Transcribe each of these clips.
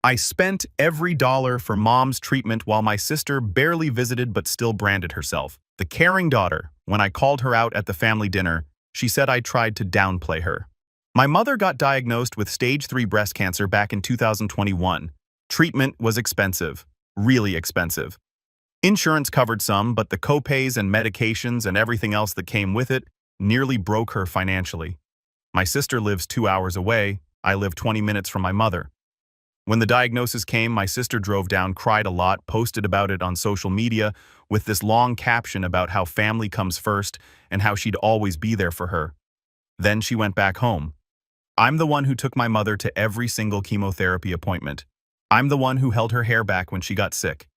I spent every dollar for mom's treatment while my sister barely visited but still branded herself the caring daughter. When I called her out at the family dinner, she said I tried to downplay her. My mother got diagnosed with stage 3 breast cancer back in 2021. Treatment was expensive, really expensive. Insurance covered some, but the copays and medications and everything else that came with it nearly broke her financially. My sister lives 2 hours away. I live 20 minutes from my mother. When the diagnosis came, my sister drove down, cried a lot, posted about it on social media with this long caption about how family comes first and how she'd always be there for her. Then she went back home. I'm the one who took my mother to every single chemotherapy appointment. I'm the one who held her hair back when she got sick.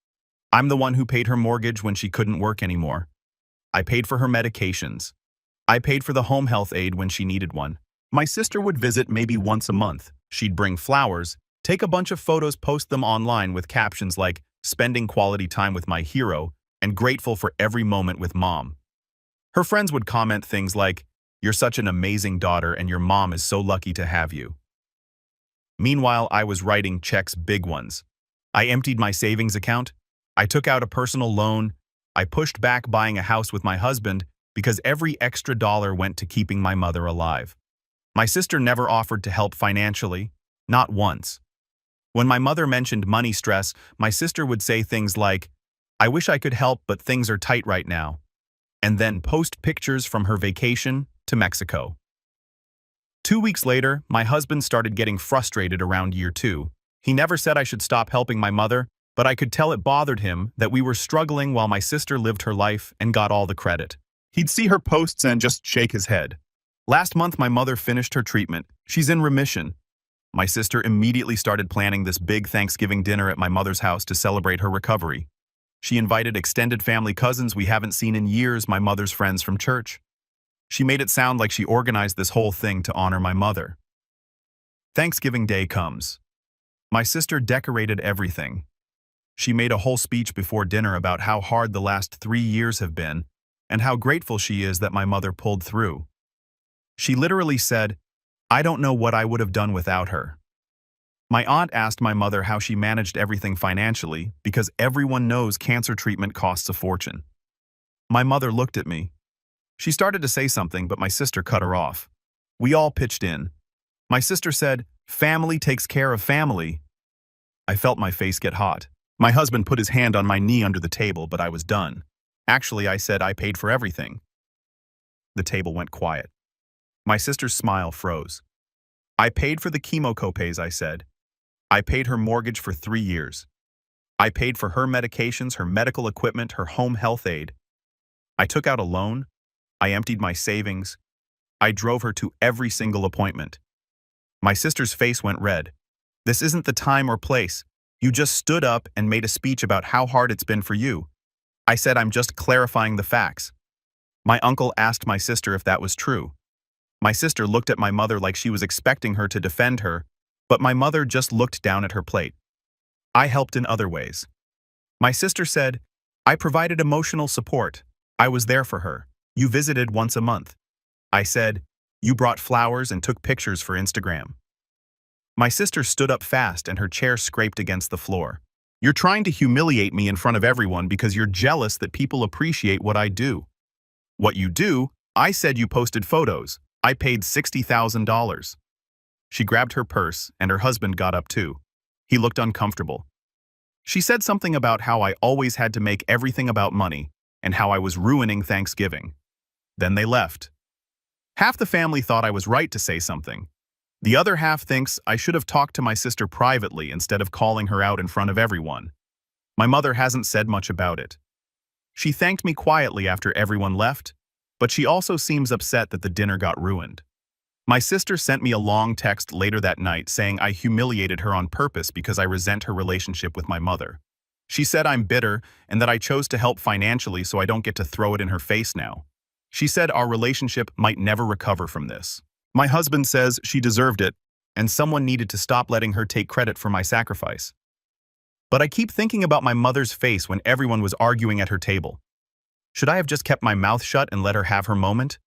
I'm the one who paid her mortgage when she couldn't work anymore. I paid for her medications. I paid for the home health aide when she needed one. My sister would visit maybe once a month. She'd bring flowers, take a bunch of photos, post them online with captions like, "Spending quality time with my hero," and "Grateful for every moment with mom." Her friends would comment things like, "You're such an amazing daughter and your mom is so lucky to have you." Meanwhile, I was writing checks, big ones. I emptied my savings account. I took out a personal loan. I pushed back buying a house with my husband because every extra dollar went to keeping my mother alive. My sister never offered to help financially, not once. When my mother mentioned money stress, my sister would say things like, "I wish I could help, but things are tight right now," and then post pictures from her vacation to Mexico. 2 weeks later, my husband started getting frustrated around year 2. He never said I should stop helping my mother, but I could tell it bothered him that we were struggling while my sister lived her life and got all the credit. He'd see her posts and just shake his head. Last month, my mother finished her treatment. She's in remission. My sister immediately started planning this big Thanksgiving dinner at my mother's house to celebrate her recovery. She invited extended family cousins we haven't seen in years, my mother's friends from church. She made it sound like she organized this whole thing to honor my mother. Thanksgiving Day comes. My sister decorated everything. She made a whole speech before dinner about how hard the last 3 years have been and how grateful she is that my mother pulled through. She literally said, "I don't know what I would have done without her." My aunt asked my mother how she managed everything financially because everyone knows cancer treatment costs a fortune. My mother looked at me. She started to say something, but my sister cut her off. We all pitched in. My sister said, "Family takes care of family." I felt my face get hot. My husband put his hand on my knee under the table, but I was done. Actually, I said I paid for everything. The table went quiet. My sister's smile froze. "I paid for the chemo copays," I said. "I paid her mortgage for 3 years. I paid for her medications, her medical equipment, her home health aid. I took out a loan. I emptied my savings. I drove her to every single appointment." My sister's face went red. "This isn't the time or place. You just stood up and made a speech about how hard it's been for you." I said, "I'm just clarifying the facts." My uncle asked my sister if that was true. My sister looked at my mother like she was expecting her to defend her, but my mother just looked down at her plate. I helped in other ways. My sister said, "I provided emotional support. I was there for her. You visited once a month." I said, "You brought flowers and took pictures for Instagram." My sister stood up fast and her chair scraped against the floor. "You're trying to humiliate me in front of everyone because you're jealous that people appreciate what I do." "What you do?" I said. "You posted photos. I paid $60,000. She grabbed her purse and her husband got up too. He looked uncomfortable. She said something about how I always had to make everything about money and how I was ruining Thanksgiving. Then they left. Half the family thought I was right to say something. The other half thinks I should have talked to my sister privately instead of calling her out in front of everyone. My mother hasn't said much about it. She thanked me quietly after everyone left, but she also seems upset that the dinner got ruined. My sister sent me a long text later that night saying I humiliated her on purpose because I resent her relationship with my mother. She said I'm bitter and that I chose to help financially so I don't get to throw it in her face now. She said our relationship might never recover from this. My husband says she deserved it, and someone needed to stop letting her take credit for my sacrifice. But I keep thinking about my mother's face when everyone was arguing at her table. Should I have just kept my mouth shut and let her have her moment?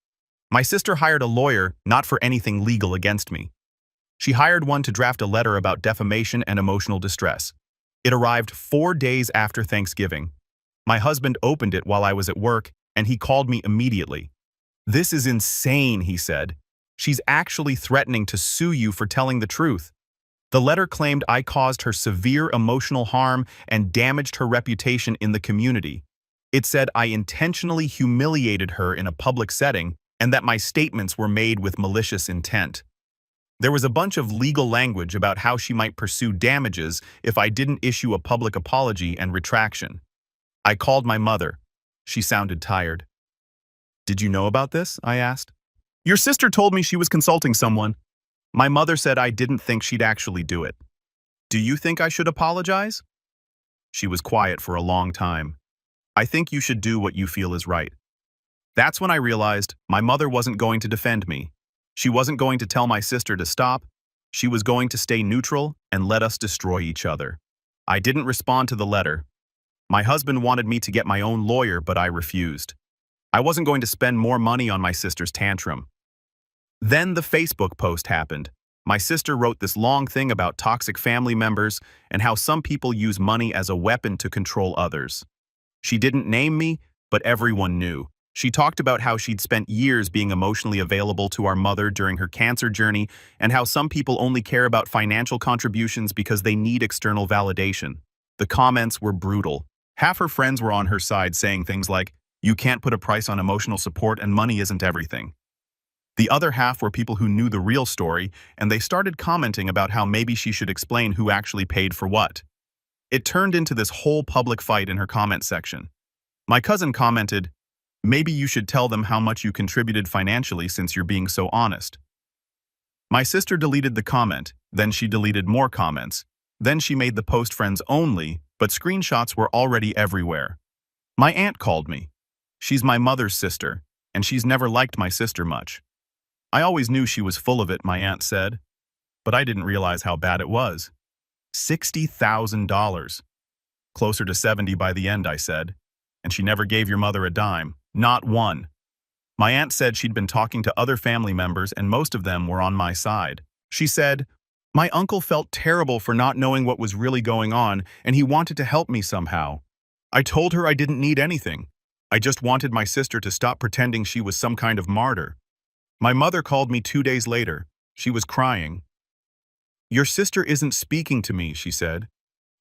My sister hired a lawyer, not for anything legal against me. She hired one to draft a letter about defamation and emotional distress. It arrived 4 days after Thanksgiving. My husband opened it while I was at work, and he called me immediately. "This is insane," he said. "She's actually threatening to sue you for telling the truth." The letter claimed I caused her severe emotional harm and damaged her reputation in the community. It said I intentionally humiliated her in a public setting and that my statements were made with malicious intent. There was a bunch of legal language about how she might pursue damages if I didn't issue a public apology and retraction. I called my mother. She sounded tired. "Did you know about this?" I asked. "Your sister told me she was consulting someone." My mother said I didn't think she'd actually do it. "Do you think I should apologize?" She was quiet for a long time. "I think you should do what you feel is right." That's when I realized my mother wasn't going to defend me. She wasn't going to tell my sister to stop. She was going to stay neutral and let us destroy each other. I didn't respond to the letter. My husband wanted me to get my own lawyer, but I refused. I wasn't going to spend more money on my sister's tantrum. Then the Facebook post happened. My sister wrote this long thing about toxic family members and how some people use money as a weapon to control others. She didn't name me, but everyone knew. She talked about how she'd spent years being emotionally available to our mother during her cancer journey and how some people only care about financial contributions because they need external validation. The comments were brutal. Half her friends were on her side saying things like, "You can't put a price on emotional support and money isn't everything." The other half were people who knew the real story, and they started commenting about how maybe she should explain who actually paid for what. It turned into this whole public fight in her comment section. My cousin commented, "Maybe you should tell them how much you contributed financially since you're being so honest." My sister deleted the comment, then she deleted more comments. Then she made the post friends only, but screenshots were already everywhere. My aunt called me. She's my mother's sister, and she's never liked my sister much. I always knew she was full of it, my aunt said, but I didn't realize how bad it was. $60,000. Closer to 70 by the end, I said. And she never gave your mother a dime, not one. My aunt said she'd been talking to other family members and most of them were on my side. She said, "My uncle felt terrible for not knowing what was really going on and he wanted to help me somehow. I told her I didn't need anything. I just wanted my sister to stop pretending she was some kind of martyr." My mother called me 2 days later. She was crying. "Your sister isn't speaking to me," she said.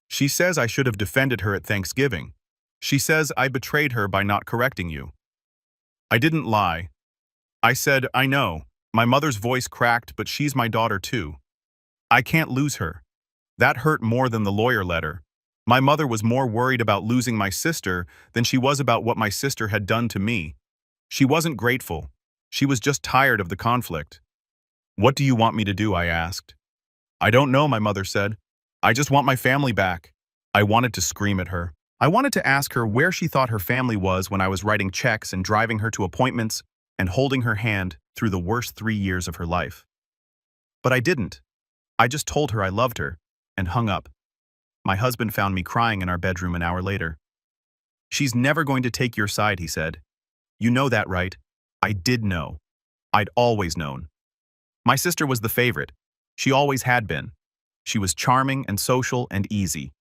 "She says I should have defended her at Thanksgiving. She says I betrayed her by not correcting you." I didn't lie. I said, "I know. My mother's voice cracked, but she's my daughter too. I can't lose her." That hurt more than the lawyer letter. My mother was more worried about losing my sister than she was about what my sister had done to me. She wasn't grateful. She was just tired of the conflict. "What do you want me to do?" I asked. "I don't know," my mother said. "I just want my family back." I wanted to scream at her. I wanted to ask her where she thought her family was when I was writing checks and driving her to appointments and holding her hand through the worst 3 years of her life. But I didn't. I just told her I loved her and hung up. My husband found me crying in our bedroom an hour later. "She's never going to take your side," he said. "You know that, right?" I did know. I'd always known. My sister was the favorite. She always had been. She was charming and social and easy.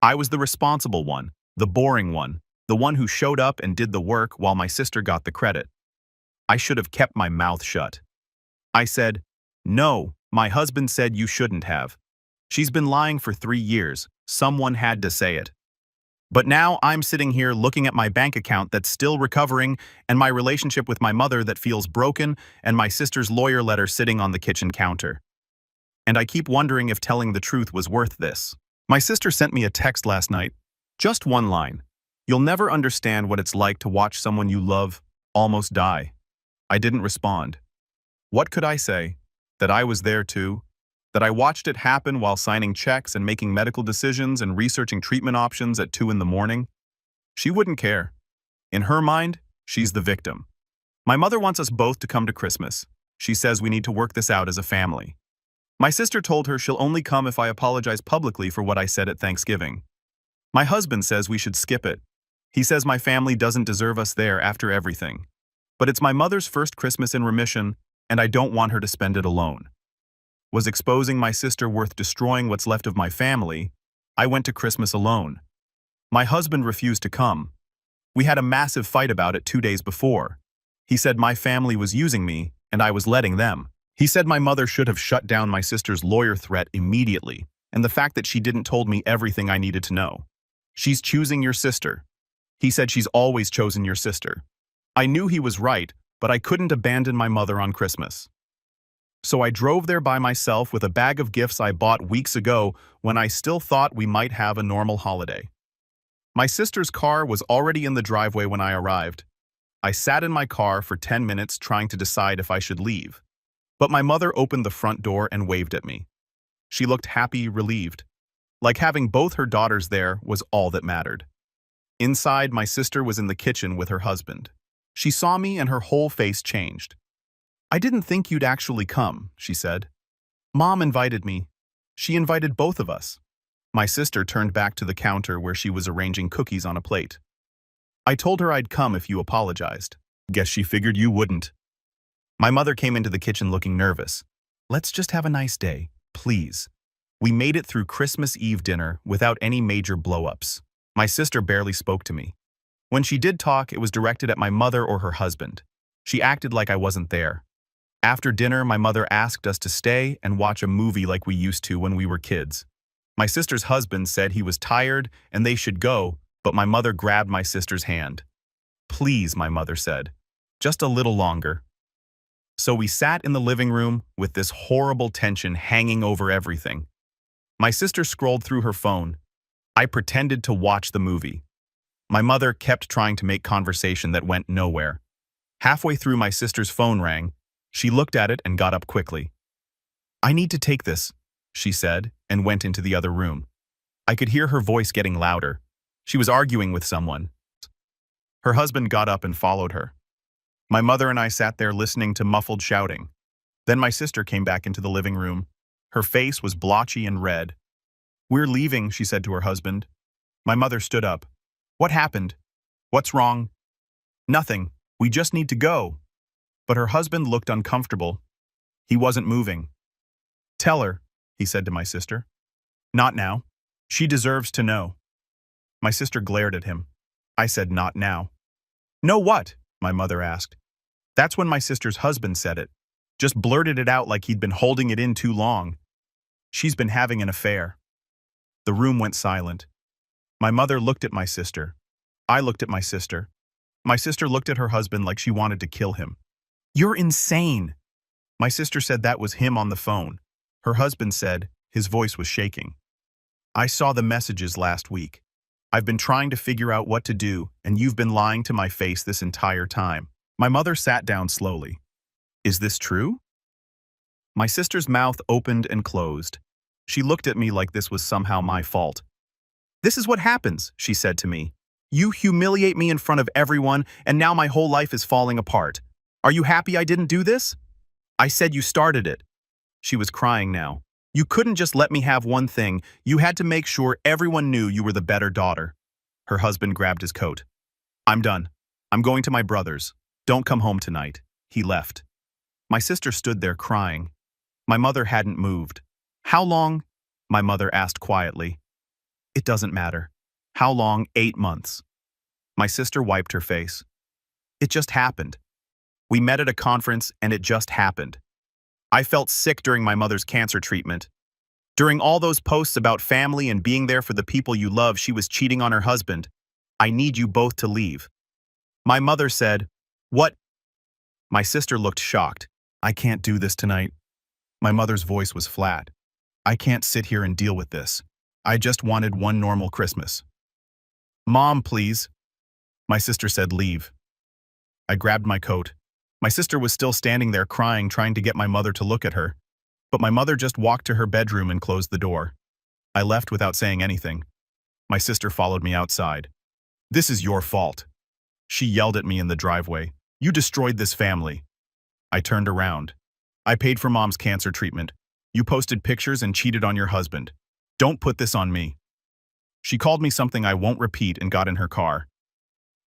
I was the responsible one, the boring one, the one who showed up and did the work while my sister got the credit. I should have kept my mouth shut. I said, "No, my husband said you shouldn't have. She's been lying for 3 years. Someone had to say it." But now I'm sitting here looking at my bank account that's still recovering and my relationship with my mother that feels broken and my sister's lawyer letter sitting on the kitchen counter. And I keep wondering if telling the truth was worth this. My sister sent me a text last night. Just one line. "You'll never understand what it's like to watch someone you love almost die." I didn't respond. What could I say? That I was there too? That I watched it happen while signing checks and making medical decisions and researching treatment options at 2 in the morning? She wouldn't care. In her mind, she's the victim. My mother wants us both to come to Christmas. She says we need to work this out as a family. My sister told her she'll only come if I apologize publicly for what I said at Thanksgiving. My husband says we should skip it. He says my family doesn't deserve us there after everything. But it's my mother's first Christmas in remission, and I don't want her to spend it alone. Was exposing my sister worth destroying what's left of my family? I went to Christmas alone. My husband refused to come. We had a massive fight about it 2 days before. He said my family was using me, and I was letting them. He said my mother should have shut down my sister's lawyer threat immediately, and the fact that she didn't told me everything I needed to know. She's choosing your sister. He said she's always chosen your sister. I knew he was right, but I couldn't abandon my mother on Christmas. So I drove there by myself with a bag of gifts I bought weeks ago when I still thought we might have a normal holiday. My sister's car was already in the driveway when I arrived. I sat in my car for 10 minutes trying to decide if I should leave. But my mother opened the front door and waved at me. She looked happy, relieved. Like having both her daughters there was all that mattered. Inside, my sister was in the kitchen with her husband. She saw me and her whole face changed. "I didn't think you'd actually come," she said. "Mom invited me. She invited both of us." My sister turned back to the counter where she was arranging cookies on a plate. "I told her I'd come if you apologized." "Guess she figured you wouldn't." My mother came into the kitchen looking nervous. "Let's just have a nice day, please." We made it through Christmas Eve dinner without any major blow-ups. My sister barely spoke to me. When she did talk, it was directed at my mother or her husband. She acted like I wasn't there. After dinner, my mother asked us to stay and watch a movie like we used to when we were kids. My sister's husband said he was tired and they should go, but my mother grabbed my sister's hand. "Please," my mother said, "just a little longer." So we sat in the living room with this horrible tension hanging over everything. My sister scrolled through her phone. I pretended to watch the movie. My mother kept trying to make conversation that went nowhere. Halfway through, my sister's phone rang. She looked at it and got up quickly. "I need to take this," she said, and went into the other room. I could hear her voice getting louder. She was arguing with someone. Her husband got up and followed her. My mother and I sat there listening to muffled shouting. Then my sister came back into the living room. Her face was blotchy and red. "We're leaving," she said to her husband. My mother stood up. "What happened? What's wrong?" "Nothing. We just need to go." But her husband looked uncomfortable. He wasn't moving. "Tell her," he said to my sister. "Not now. She deserves to know." My sister glared at him. I said, "Not now." "No what?" my mother asked. That's when my sister's husband said it. Just blurted it out like he'd been holding it in too long. "She's been having an affair." The room went silent. My mother looked at my sister. I looked at my sister. My sister looked at her husband like she wanted to kill him. "You're insane." My sister said that was him on the phone. Her husband said, his voice was shaking, "I saw the messages last week. I've been trying to figure out what to do, and you've been lying to my face this entire time." My mother sat down slowly. "Is this true?" My sister's mouth opened and closed. She looked at me like this was somehow my fault. "This is what happens," she said to me. "You humiliate me in front of everyone, and now my whole life is falling apart. Are you happy I didn't do this?" "I said you started it." She was crying now. "You couldn't just let me have one thing. You had to make sure everyone knew you were the better daughter." Her husband grabbed his coat. "I'm done. I'm going to my brother's. Don't come home tonight." He left. My sister stood there crying. My mother hadn't moved. "How long?" my mother asked quietly. "It doesn't matter." "How long?" 8 months. My sister wiped her face. "It just happened. We met at a conference and it just happened." I felt sick during my mother's cancer treatment. During all those posts about family and being there for the people you love, she was cheating on her husband. "I need you both to leave." My mother said, "What?" My sister looked shocked. "I can't do this tonight." My mother's voice was flat. "I can't sit here and deal with this. I just wanted one normal Christmas." "Mom, please." My sister said, "Leave." I grabbed my coat. My sister was still standing there crying, trying to get my mother to look at her. But my mother just walked to her bedroom and closed the door. I left without saying anything. My sister followed me outside. "This is your fault." She yelled at me in the driveway. "You destroyed this family." I turned around. "I paid for Mom's cancer treatment. You posted pictures and cheated on your husband. Don't put this on me." She called me something I won't repeat and got in her car.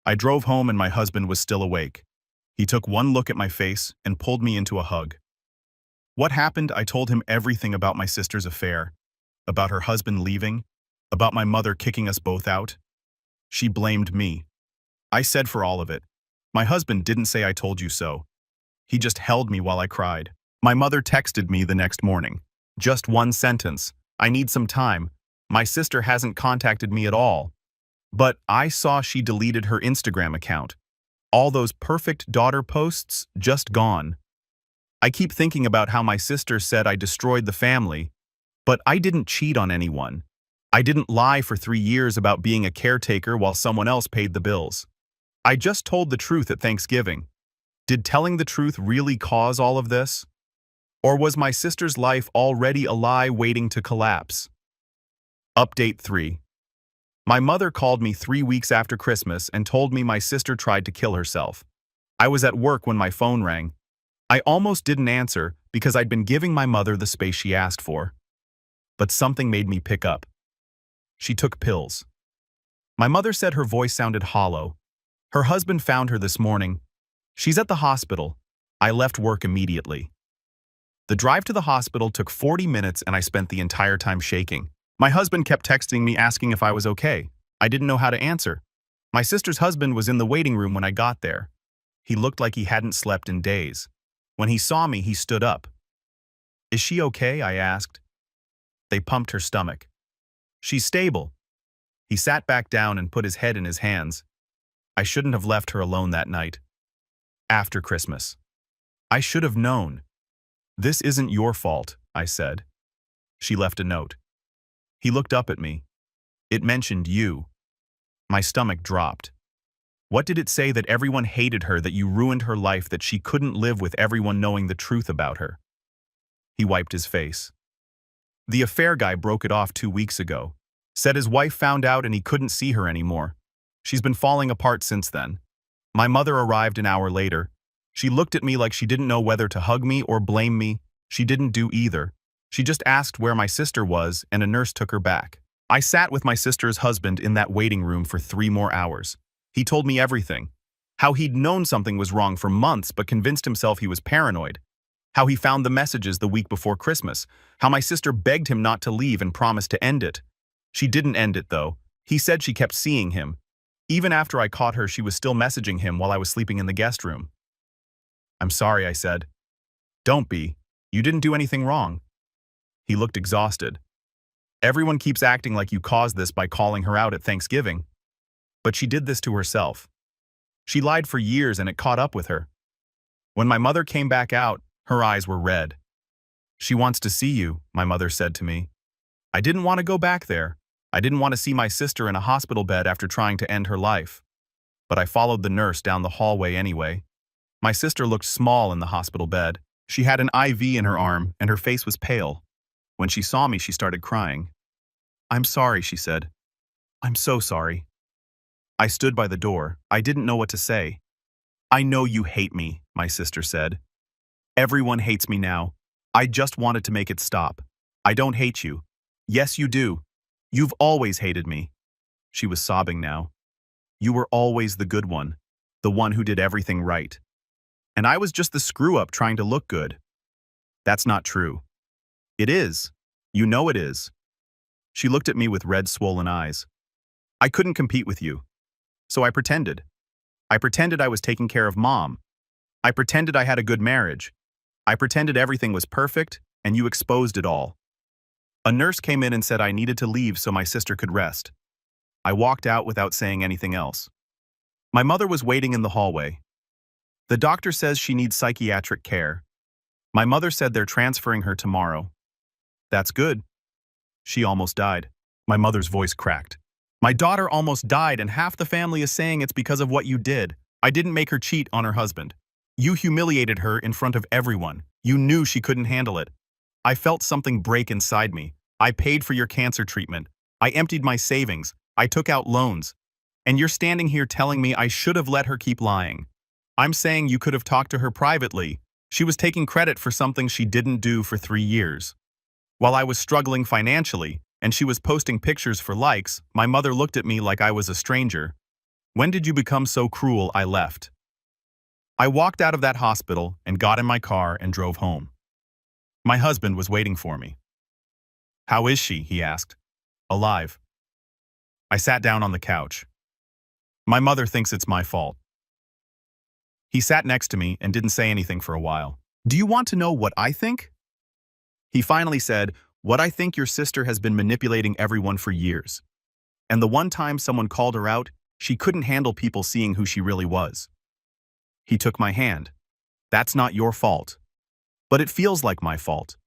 I drove home and my husband was still awake. He took one look at my face and pulled me into a hug. What happened? I told him everything about my sister's affair, about her husband leaving, about my mother kicking us both out. She blamed me. I said for all of it. My husband didn't say I told you so. He just held me while I cried. My mother texted me the next morning. Just one sentence. I need some time. My sister hasn't contacted me at all. But I saw she deleted her Instagram account. All those perfect daughter posts just gone. I keep thinking about how my sister said I destroyed the family, but I didn't cheat on anyone. I didn't lie for 3 years about being a caretaker while someone else paid the bills. I just told the truth at Thanksgiving. Did telling the truth really cause all of this? Or was my sister's life already a lie waiting to collapse? Update 3. My mother called me 3 weeks after Christmas and told me my sister tried to kill herself. I was at work when my phone rang. I almost didn't answer because I'd been giving my mother the space she asked for. But something made me pick up. She took pills. My mother said her voice sounded hollow. Her husband found her this morning. She's at the hospital. I left work immediately. The drive to the hospital took 40 minutes and I spent the entire time shaking. My husband kept texting me asking if I was okay. I didn't know how to answer. My sister's husband was in the waiting room when I got there. He looked like he hadn't slept in days. When he saw me, he stood up. "Is she okay?" I asked. They pumped her stomach. "She's stable." He sat back down and put his head in his hands. I shouldn't have left her alone that night. After Christmas. I should have known. "This isn't your fault," I said. She left a note. He looked up at me. It mentioned you. My stomach dropped. What did it say? That everyone hated her, that you ruined her life, that she couldn't live with everyone knowing the truth about her? He wiped his face. The affair guy broke it off 2 weeks ago. Said his wife found out and he couldn't see her anymore. She's been falling apart since then. My mother arrived an hour later. She looked at me like she didn't know whether to hug me or blame me. She didn't do either. She just asked where my sister was and a nurse took her back. I sat with my sister's husband in that waiting room for 3 more hours. He told me everything. How he'd known something was wrong for months but convinced himself he was paranoid. How he found the messages the week before Christmas. How my sister begged him not to leave and promised to end it. She didn't end it, though. He said she kept seeing him. Even after I caught her, she was still messaging him while I was sleeping in the guest room. "I'm sorry," I said. "Don't be. You didn't do anything wrong." He looked exhausted. "Everyone keeps acting like you caused this by calling her out at Thanksgiving. But she did this to herself. She lied for years and it caught up with her. When my mother came back out, her eyes were red. She wants to see you," my mother said to me. I didn't want to go back there. I didn't want to see my sister in a hospital bed after trying to end her life. But I followed the nurse down the hallway anyway. My sister looked small in the hospital bed. She had an IV in her arm and her face was pale. When she saw me, she started crying. "I'm sorry," she said. "I'm so sorry." I stood by the door. I didn't know what to say. "I know you hate me," my sister said. "Everyone hates me now. I just wanted to make it stop. I don't hate you." "Yes, you do. You've always hated me." She was sobbing now. "You were always the good one, the one who did everything right. And I was just the screw-up trying to look good." "That's not true." "It is. You know it is." She looked at me with red, swollen eyes. "I couldn't compete with you. So I pretended. I pretended I was taking care of Mom. I pretended I had a good marriage. I pretended everything was perfect, and you exposed it all." A nurse came in and said I needed to leave so my sister could rest. I walked out without saying anything else. My mother was waiting in the hallway. "The doctor says she needs psychiatric care. My mother said they're transferring her tomorrow." "That's good." "She almost died." My mother's voice cracked. "My daughter almost died and half the family is saying it's because of what you did. I didn't make her cheat on her husband. You humiliated her in front of everyone. You knew she couldn't handle it. I felt something break inside me. I paid for your cancer treatment. I emptied my savings. I took out loans. And you're standing here telling me I should have let her keep lying. I'm saying you could have talked to her privately. She was taking credit for something she didn't do for 3 years. While I was struggling financially, and she was posting pictures for likes, my mother looked at me like I was a stranger. When did you become so cruel? I left. I walked out of that hospital and got in my car and drove home. My husband was waiting for me. "How is she?" he asked. "Alive." I sat down on the couch. My mother thinks it's my fault. He sat next to me and didn't say anything for a while. "Do you want to know what I think?" He finally said, "What I think your sister has been manipulating everyone for years. And the one time someone called her out, she couldn't handle people seeing who she really was." He took my hand. "That's not your fault. But it feels like my fault.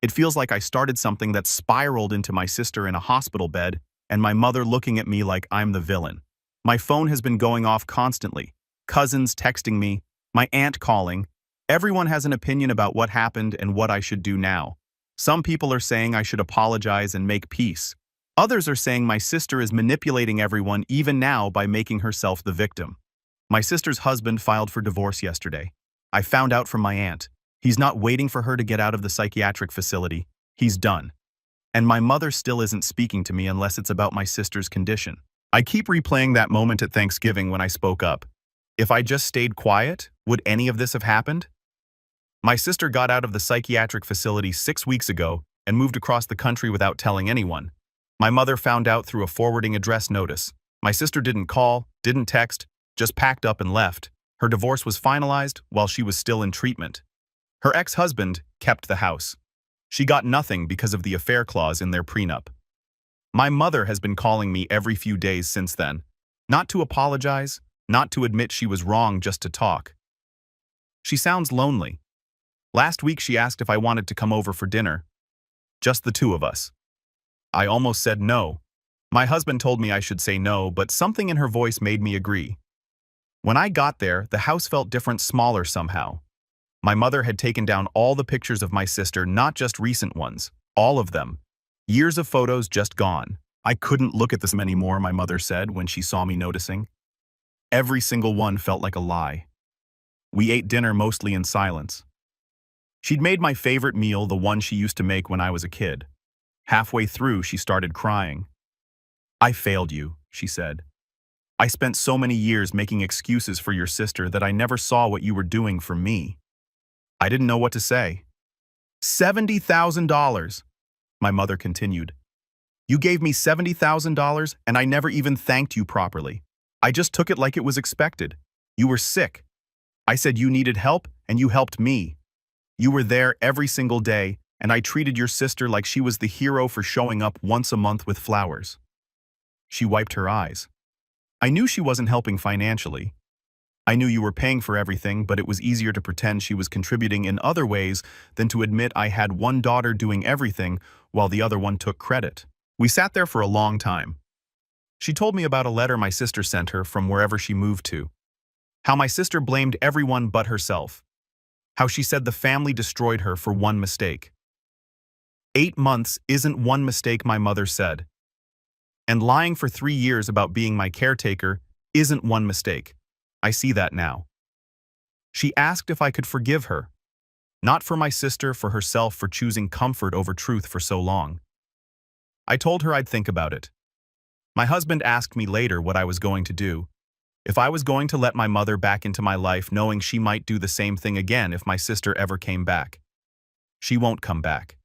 It feels like I started something that spiraled into my sister in a hospital bed and my mother looking at me like I'm the villain. My phone has been going off constantly. Cousins texting me, my aunt calling. Everyone has an opinion about what happened and what I should do now. Some people are saying I should apologize and make peace. Others are saying my sister is manipulating everyone even now by making herself the victim. My sister's husband filed for divorce yesterday. I found out from my aunt. He's not waiting for her to get out of the psychiatric facility. He's done. And my mother still isn't speaking to me unless it's about my sister's condition. I keep replaying that moment at Thanksgiving when I spoke up. If I just stayed quiet, would any of this have happened? My sister got out of the psychiatric facility 6 weeks ago and moved across the country without telling anyone. My mother found out through a forwarding address notice. My sister didn't call, didn't text, just packed up and left. Her divorce was finalized while she was still in treatment. Her ex-husband kept the house. She got nothing because of the affair clause in their prenup. My mother has been calling me every few days since then, not to apologize, not to admit she was wrong, just to talk. She sounds lonely. Last week she asked if I wanted to come over for dinner. Just the two of us. I almost said no. My husband told me I should say no, but something in her voice made me agree. When I got there, the house felt different, smaller somehow. My mother had taken down all the pictures of my sister, not just recent ones, all of them. Years of photos just gone. I couldn't look at this anymore, my mother said when she saw me noticing. Every single one felt like a lie. We ate dinner mostly in silence. She'd made my favorite meal, the one she used to make when I was a kid. Halfway through, she started crying. "I failed you," she said. "I spent so many years making excuses for your sister that I never saw what you were doing for me." I didn't know what to say. $70,000, my mother continued. "You gave me $70,000 and I never even thanked you properly. I just took it like it was expected. You were sick. I said you needed help and you helped me. You were there every single day and I treated your sister like she was the hero for showing up once a month with flowers." She wiped her eyes. "I knew she wasn't helping financially. I knew you were paying for everything, but it was easier to pretend she was contributing in other ways than to admit I had one daughter doing everything while the other one took credit." We sat there for a long time. She told me about a letter my sister sent her from wherever she moved to. How my sister blamed everyone but herself. How she said the family destroyed her for one mistake. 8 months isn't one mistake, my mother said. And lying for 3 years about being my caretaker isn't one mistake. I see that now. She asked if I could forgive her. Not for my sister, for herself, for choosing comfort over truth for so long. I told her I'd think about it. My husband asked me later what I was going to do. If I was going to let my mother back into my life, knowing she might do the same thing again if my sister ever came back. She won't come back.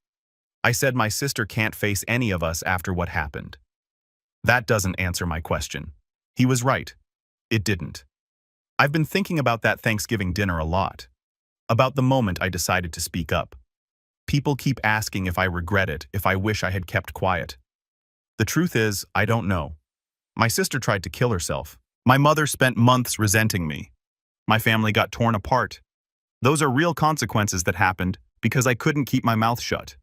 I said my sister can't face any of us after what happened. That doesn't answer my question. He was right. It didn't. I've been thinking about that Thanksgiving dinner a lot. About the moment I decided to speak up. People keep asking if I regret it, if I wish I had kept quiet. The truth is, I don't know. My sister tried to kill herself. My mother spent months resenting me. My family got torn apart. Those are real consequences that happened because I couldn't keep my mouth shut.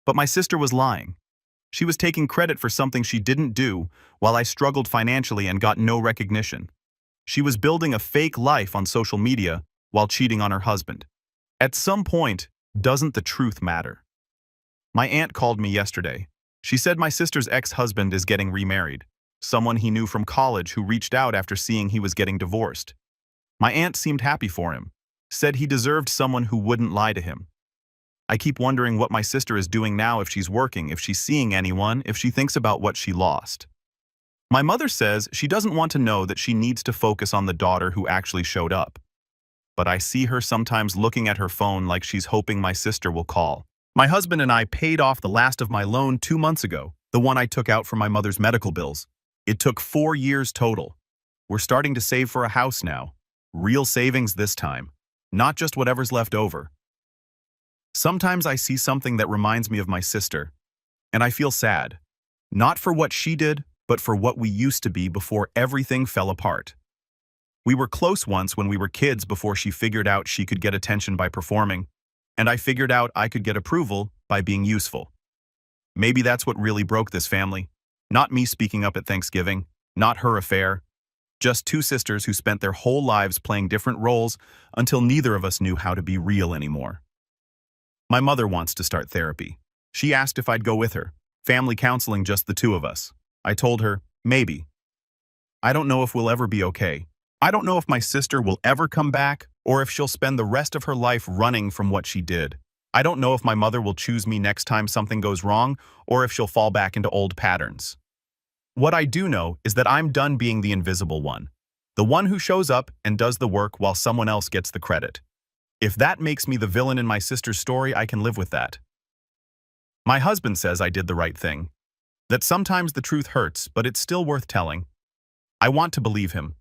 But my sister was lying. She was taking credit for something she didn't do while I struggled financially and got no recognition. She was building a fake life on social media while cheating on her husband. At some point, doesn't the truth matter? My aunt called me yesterday. She said my sister's ex-husband is getting remarried, someone he knew from college who reached out after seeing he was getting divorced. My aunt seemed happy for him, said he deserved someone who wouldn't lie to him. I keep wondering what my sister is doing now, if she's working, if she's seeing anyone, if she thinks about what she lost. My mother says she doesn't want to know that she needs to focus on the daughter who actually showed up. but I see her sometimes looking at her phone like she's hoping my sister will call. My husband and I paid off the last of my loan 2 months ago, the one I took out for my mother's medical bills. It took 4 years total. We're starting to save for a house now. Real savings this time, not just whatever's left over. Sometimes I see something that reminds me of my sister, and I feel sad. Not for what she did, but for what we used to be before everything fell apart. We were close once when we were kids before she figured out she could get attention by performing, and I figured out I could get approval by being useful. Maybe that's what really broke this family. Not me speaking up at Thanksgiving, not her affair. Just two sisters who spent their whole lives playing different roles until neither of us knew how to be real anymore. My mother wants to start therapy. She asked if I'd go with her. Family counseling, just the two of us. I told her, maybe. I don't know if we'll ever be okay. I don't know if my sister will ever come back or if she'll spend the rest of her life running from what she did. I don't know if my mother will choose me next time something goes wrong or if she'll fall back into old patterns. What I do know is that I'm done being the invisible one, the one who shows up and does the work while someone else gets the credit. If that makes me the villain in my sister's story, I can live with that. My husband says I did the right thing, that sometimes the truth hurts, but it's still worth telling. I want to believe him.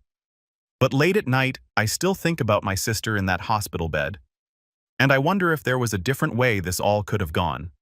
But late at night, I still think about my sister in that hospital bed, and I wonder if there was a different way this all could have gone.